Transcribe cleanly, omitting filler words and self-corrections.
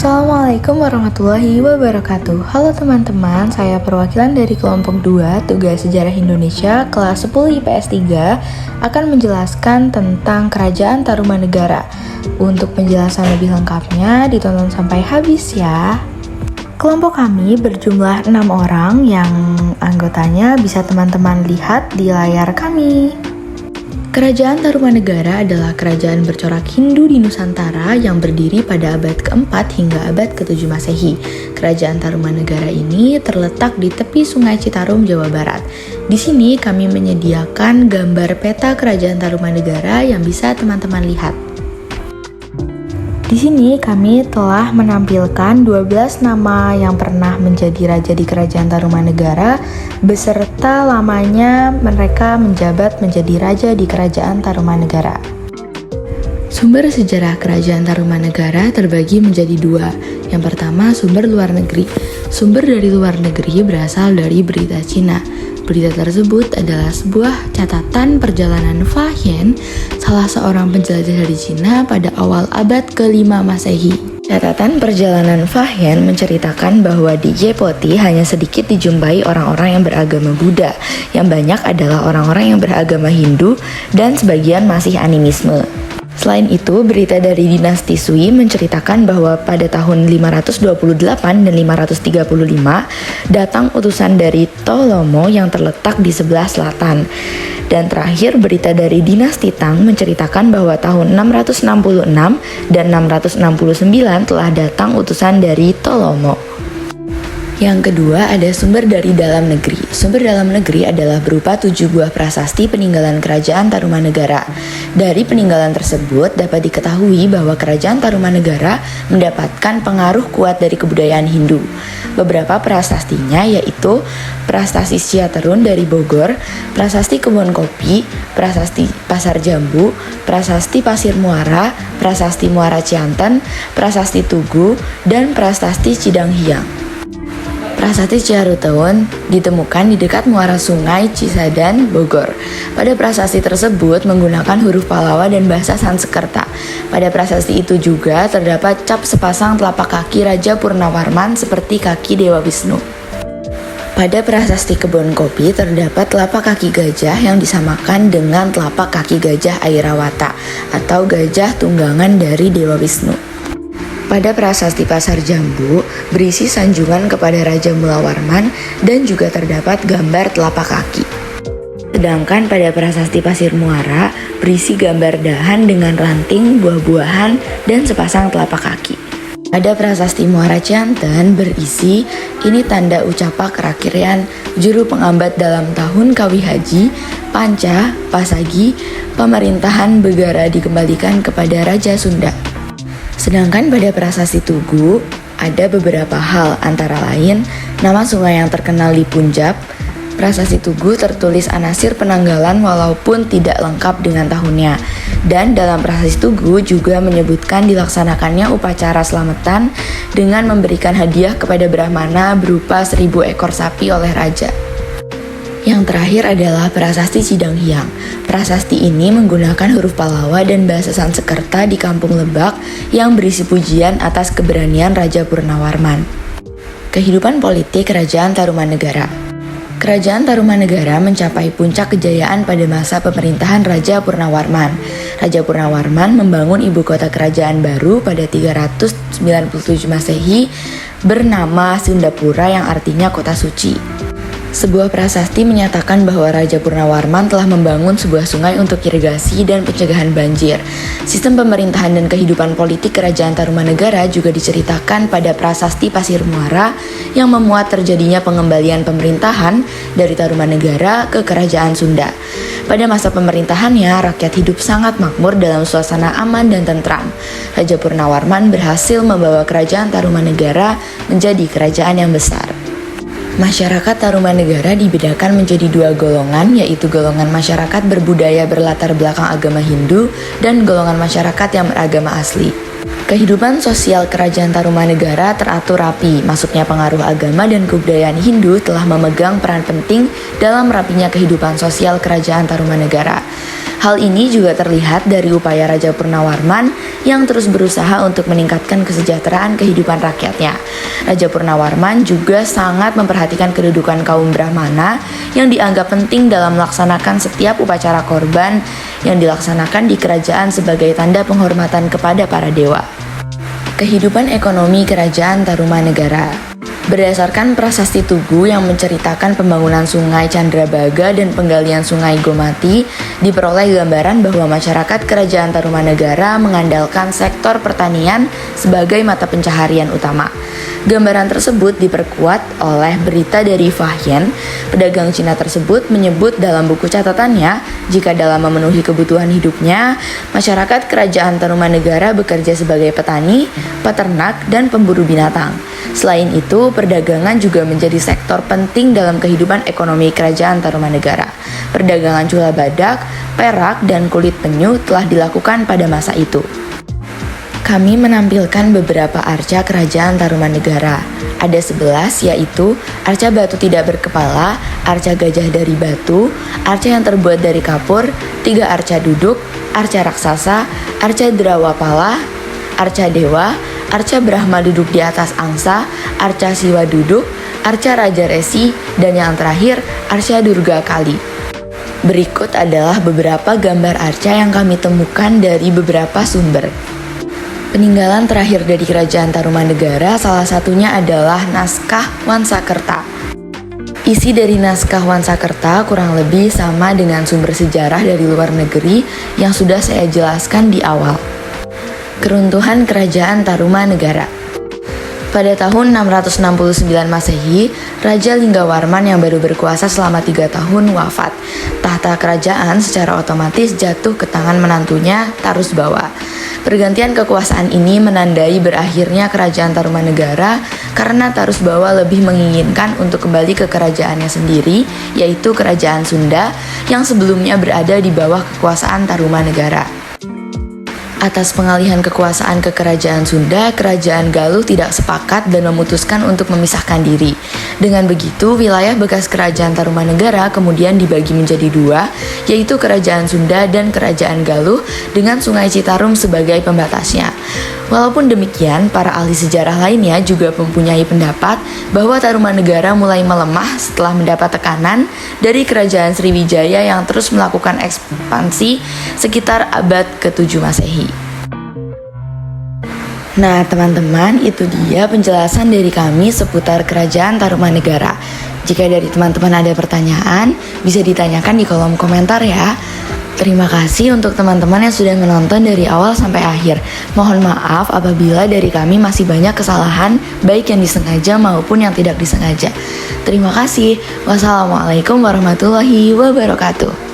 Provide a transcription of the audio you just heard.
Assalamualaikum warahmatullahi wabarakatuh. Halo teman-teman, saya perwakilan dari kelompok 2 Tugas Sejarah Indonesia kelas 10 IPS 3 akan menjelaskan tentang Kerajaan Tarumanegara. Untuk penjelasan lebih lengkapnya ditonton sampai habis ya. Kelompok kami berjumlah 6 orang yang anggotanya bisa teman-teman lihat di layar kami. Kerajaan Tarumanegara adalah kerajaan bercorak Hindu di Nusantara yang berdiri pada abad keempat hingga abad ke-7 Masehi. Kerajaan Tarumanegara ini terletak di tepi Sungai Citarum, Jawa Barat. Di sini kami menyediakan gambar peta Kerajaan Tarumanegara yang bisa teman-teman lihat. Di sini kami telah menampilkan 12 nama yang pernah menjadi raja di Kerajaan Tarumanegara beserta lamanya mereka menjabat menjadi raja di Kerajaan Tarumanegara. Sumber sejarah Kerajaan Tarumanegara terbagi menjadi dua. Yang pertama, sumber luar negeri. Sumber dari luar negeri berasal dari berita Cina. Berita tersebut adalah sebuah catatan perjalanan Fa Hien, salah seorang penjelajah dari Cina pada awal abad ke-5 Masehi. Catatan perjalanan Fa Hien menceritakan bahwa di Jepoti hanya sedikit dijumpai orang-orang yang beragama Buddha. Yang banyak adalah orang-orang yang beragama Hindu dan sebagian masih animisme. Selain itu, berita dari dinasti Sui menceritakan bahwa pada tahun 528 dan 535 datang utusan dari Tolomo yang terletak di sebelah selatan. Dan terakhir, berita dari dinasti Tang menceritakan bahwa tahun 666 dan 669 telah datang utusan dari Tolomo. Yang kedua, ada sumber dari dalam negeri. Sumber dalam negeri adalah berupa 7 buah prasasti peninggalan Kerajaan Tarumanegara. Dari peninggalan tersebut dapat diketahui bahwa Kerajaan Tarumanegara mendapatkan pengaruh kuat dari kebudayaan Hindu. Beberapa prasastinya yaitu Prasasti Siaterun dari Bogor, Prasasti Kebun Kopi, Prasasti Pasar Jambu, Prasasti Pasir Muara, Prasasti Muara Cianten, Prasasti Tugu, dan Prasasti Cidanghiang. Prasasti Ciaruteun ditemukan di dekat muara sungai Cisadan, Bogor. Pada prasasti tersebut menggunakan huruf Pallawa dan bahasa Sanskerta. Pada prasasti itu juga terdapat cap sepasang telapak kaki Raja Purnawarman seperti kaki Dewa Wisnu. Pada prasasti Kebun Kopi terdapat telapak kaki gajah yang disamakan dengan telapak kaki gajah Airawata atau gajah tunggangan dari Dewa Wisnu. Pada prasasti Pasar Jambu berisi sanjungan kepada Raja Mulawarman dan juga terdapat gambar telapak kaki. Sedangkan pada prasasti Pasir Muara berisi gambar dahan dengan ranting, buah-buahan, dan sepasang telapak kaki. Pada prasasti Muara Cianten berisi ini tanda ucapak kerakiran juru pengambat dalam tahun Kawi Haji, Panca, Pasagi, pemerintahan Begara dikembalikan kepada Raja Sunda. Sedangkan pada prasasti Tugu ada beberapa hal, antara lain nama sungai yang terkenal di Punjab. Prasasti Tugu tertulis anasir penanggalan walaupun tidak lengkap dengan tahunnya. Dan dalam prasasti Tugu juga menyebutkan dilaksanakannya upacara selamatan dengan memberikan hadiah kepada Brahmana berupa 1000 ekor sapi oleh raja. Yang terakhir adalah Prasasti Cidanghiang. Prasasti ini menggunakan huruf Pallawa dan bahasa Sanskerta di Kampung Lebak yang berisi pujian atas keberanian Raja Purnawarman. Kehidupan politik Kerajaan Tarumanegara. Kerajaan Tarumanegara mencapai puncak kejayaan pada masa pemerintahan Raja Purnawarman. Raja Purnawarman membangun ibu kota kerajaan baru pada 397 Masehi bernama Sundapura yang artinya kota suci. Sebuah prasasti menyatakan bahwa Raja Purnawarman telah membangun sebuah sungai untuk irigasi dan pencegahan banjir. Sistem pemerintahan dan kehidupan politik Kerajaan Tarumanegara juga diceritakan pada prasasti Pasir Muara yang memuat terjadinya pengembalian pemerintahan dari Tarumanegara ke Kerajaan Sunda. Pada masa pemerintahannya, rakyat hidup sangat makmur dalam suasana aman dan tentram. Raja Purnawarman berhasil membawa Kerajaan Tarumanegara menjadi kerajaan yang besar. Masyarakat Tarumanegara dibedakan menjadi 2 golongan, yaitu golongan masyarakat berbudaya berlatar belakang agama Hindu dan golongan masyarakat yang beragama asli. Kehidupan sosial Kerajaan Tarumanegara teratur rapi. Masuknya pengaruh agama dan kebudayaan Hindu telah memegang peran penting dalam rapinya kehidupan sosial Kerajaan Tarumanegara. Hal ini juga terlihat dari upaya Raja Purnawarman yang terus berusaha untuk meningkatkan kesejahteraan kehidupan rakyatnya. Raja Purnawarman juga sangat memperhatikan kedudukan kaum Brahmana yang dianggap penting dalam melaksanakan setiap upacara korban yang dilaksanakan di kerajaan sebagai tanda penghormatan kepada para dewa. Kehidupan ekonomi Kerajaan Tarumanegara. Berdasarkan prasasti Tugu yang menceritakan pembangunan Sungai Candrabaga dan penggalian Sungai Gomati, diperoleh gambaran bahwa masyarakat Kerajaan Tarumanegara mengandalkan sektor pertanian sebagai mata pencaharian utama. Gambaran tersebut diperkuat oleh berita dari Fahyen. Pedagang Cina tersebut menyebut dalam buku catatannya, jika dalam memenuhi kebutuhan hidupnya, masyarakat Kerajaan Tarumanegara bekerja sebagai petani, peternak, dan pemburu binatang. Selain itu, perdagangan juga menjadi sektor penting dalam kehidupan ekonomi Kerajaan Tarumanegara. Perdagangan cula badak, perak, dan kulit penyu telah dilakukan pada masa itu. Kami menampilkan beberapa arca Kerajaan Tarumanegara. Ada 11, yaitu arca batu tidak berkepala, arca gajah dari batu, arca yang terbuat dari kapur, 3 arca duduk, arca raksasa, arca drawapala, arca dewa, arca Brahma duduk di atas angsa, arca Siwa duduk, arca Raja Resi, dan yang terakhir, arca Durga Kali. Berikut adalah beberapa gambar arca yang kami temukan dari beberapa sumber. Peninggalan terakhir dari Kerajaan Tarumanegara salah satunya adalah naskah Wansakerta. Isi dari naskah Wansakerta kurang lebih sama dengan sumber sejarah dari luar negeri yang sudah saya jelaskan di awal. Keruntuhan Kerajaan Tarumanegara. Pada tahun 669 Masehi, Raja Linggawarman yang baru berkuasa selama 3 tahun wafat. Tahta kerajaan secara otomatis jatuh ke tangan menantunya, Tarusbawa. Pergantian kekuasaan ini menandai berakhirnya Kerajaan Tarumanegara karena Tarusbawa lebih menginginkan untuk kembali ke kerajaannya sendiri, yaitu Kerajaan Sunda yang sebelumnya berada di bawah kekuasaan Tarumanegara. Atas pengalihan kekuasaan ke Kerajaan Sunda, Kerajaan Galuh tidak sepakat dan memutuskan untuk memisahkan diri. Dengan begitu, wilayah bekas Kerajaan Tarumanegara kemudian dibagi menjadi 2, yaitu Kerajaan Sunda dan Kerajaan Galuh dengan Sungai Citarum sebagai pembatasnya. Walaupun demikian, para ahli sejarah lainnya juga mempunyai pendapat bahwa Tarumanegara mulai melemah setelah mendapat tekanan dari Kerajaan Sriwijaya yang terus melakukan ekspansi sekitar abad ke-7 Masehi. Nah teman-teman, itu dia penjelasan dari kami seputar Kerajaan Tarumanegara. Jika dari teman-teman ada pertanyaan, bisa ditanyakan di kolom komentar ya. Terima kasih untuk teman-teman yang sudah menonton dari awal sampai akhir. Mohon maaf apabila dari kami masih banyak kesalahan, baik yang disengaja maupun yang tidak disengaja. Terima kasih. Wassalamualaikum warahmatullahi wabarakatuh.